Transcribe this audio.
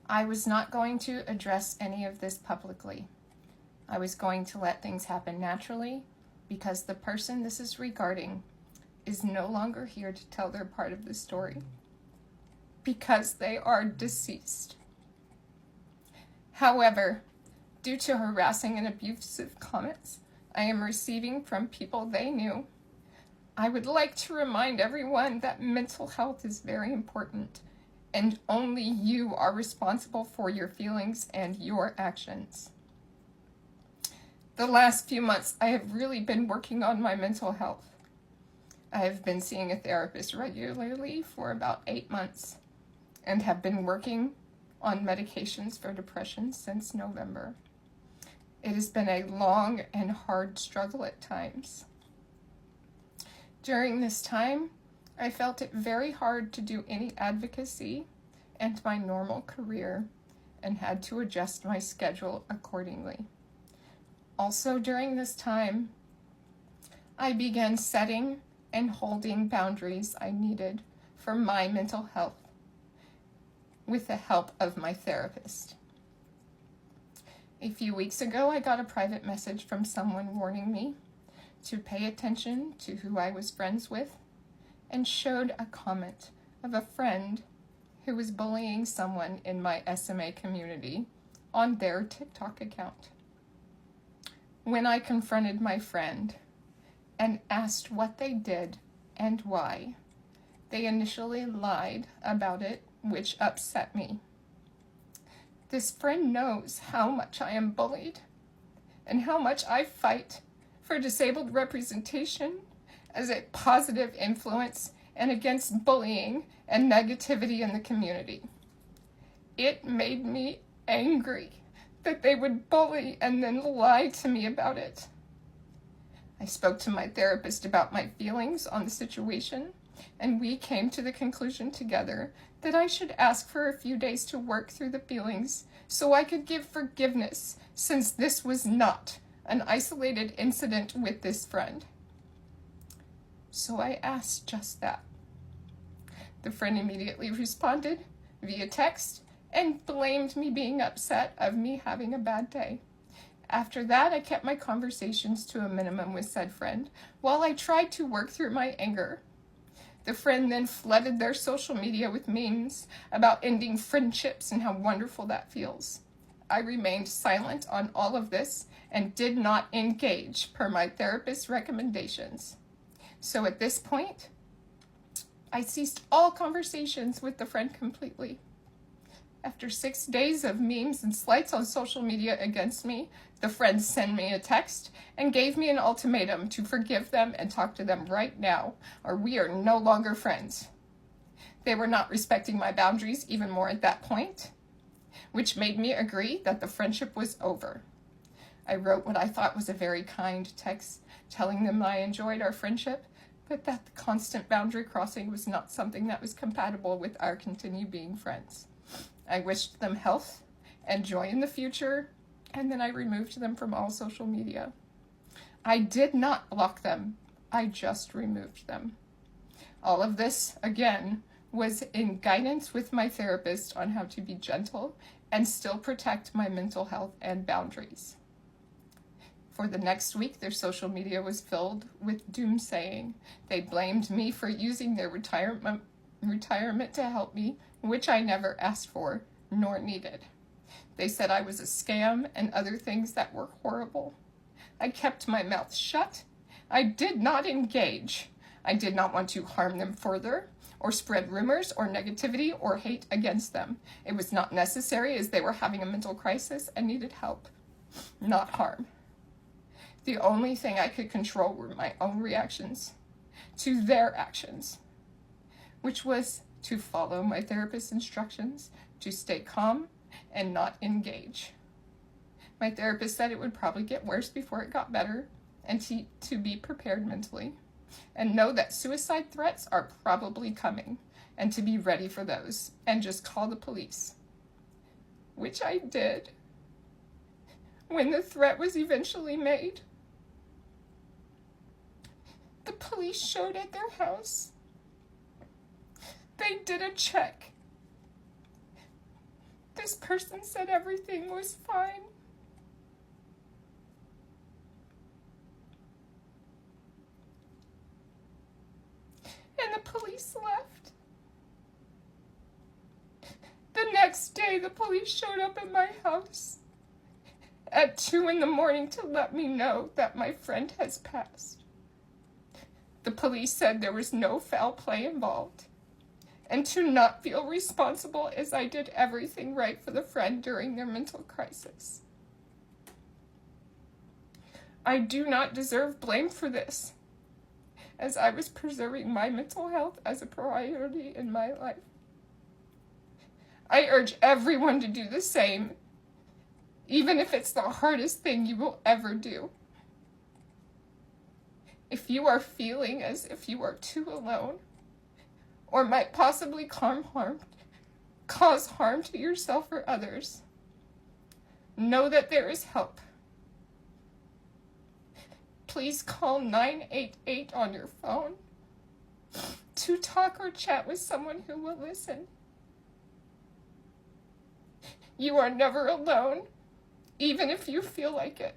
I was not going to address any of this publicly. I was going to let things happen naturally because the person this is regarding is no longer here to tell their part of the story because they are deceased. However, due to harassing and abusive comments I am receiving from people they knew, I would like to remind everyone that mental health is very important and only you are responsible for your feelings and your actions. The last few months, I have really been working on my mental health. I have been seeing a therapist regularly for about 8 months and have been working on medications for depression since November. It has been a long and hard struggle at times. During this time, I felt it very hard to do any advocacy and my normal career and had to adjust my schedule accordingly. Also during this time, I began setting and holding boundaries I needed for my mental health with the help of my therapist. A few weeks ago, I got a private message from someone warning me to pay attention to who I was friends with and showed a comment of a friend who was bullying someone in my SMA community on their TikTok account. When I confronted my friend and asked what they did and why, they initially lied about it, which upset me. This friend knows how much I am bullied and how much I fight for disabled representation as a positive influence and against bullying and negativity in the community. It made me angry that they would bully and then lie to me about it. I spoke to my therapist about my feelings on the situation, and we came to the conclusion together that I should ask for a few days to work through the feelings so I could give forgiveness, since this was not an isolated incident with this friend. So I asked just that. The friend immediately responded via text and blamed me being upset of me having a bad day. After that, I kept my conversations to a minimum with said friend while I tried to work through my anger. The friend then flooded their social media with memes about ending friendships and how wonderful that feels. I remained silent on all of this and did not engage per my therapist's recommendations. So at this point, I ceased all conversations with the friend completely. After 6 days of memes and slights on social media against me, the friend sent me a text and gave me an ultimatum to forgive them and talk to them right now, or we are no longer friends. They were not respecting my boundaries even more at that point, which made me agree that the friendship was over. I wrote what I thought was a very kind text, telling them I enjoyed our friendship, but that the constant boundary crossing was not something that was compatible with our continue being friends. I wished them health and joy in the future, and then I removed them from all social media. I did not block them, I just removed them. All of this, again, was in guidance with my therapist on how to be gentle and still protect my mental health and boundaries. For the next week, their social media was filled with doomsaying. They blamed me for using their retirement to help me, which I never asked for nor needed. They said I was a scam and other things that were horrible. I kept my mouth shut. I did not engage. I did not want to harm them further or spread rumors or negativity or hate against them. It was not necessary, as they were having a mental crisis and needed help, not harm. The only thing I could control were my own reactions to their actions, which was to follow my therapist's instructions, to stay calm and not engage. My therapist said it would probably get worse before it got better, and to be prepared mentally, and know that suicide threats are probably coming, and to be ready for those, and just call the police. Which I did. When the threat was eventually made, the police showed at their house. They did a check. The This person said everything was fine. And the police left. The next day, the police showed up at my house at 2 a.m. to let me know that my friend has passed. The police said there was no foul play involved, and to not feel responsible as I did everything right for the friend during their mental crisis. I do not deserve blame for this, as I was preserving my mental health as a priority in my life. I urge everyone to do the same, even if it's the hardest thing you will ever do. If you are feeling as if you are too alone, or might possibly cause harm to yourself or others, know that there is help. Please call 988 on your phone to talk or chat with someone who will listen. You are never alone, even if you feel like it.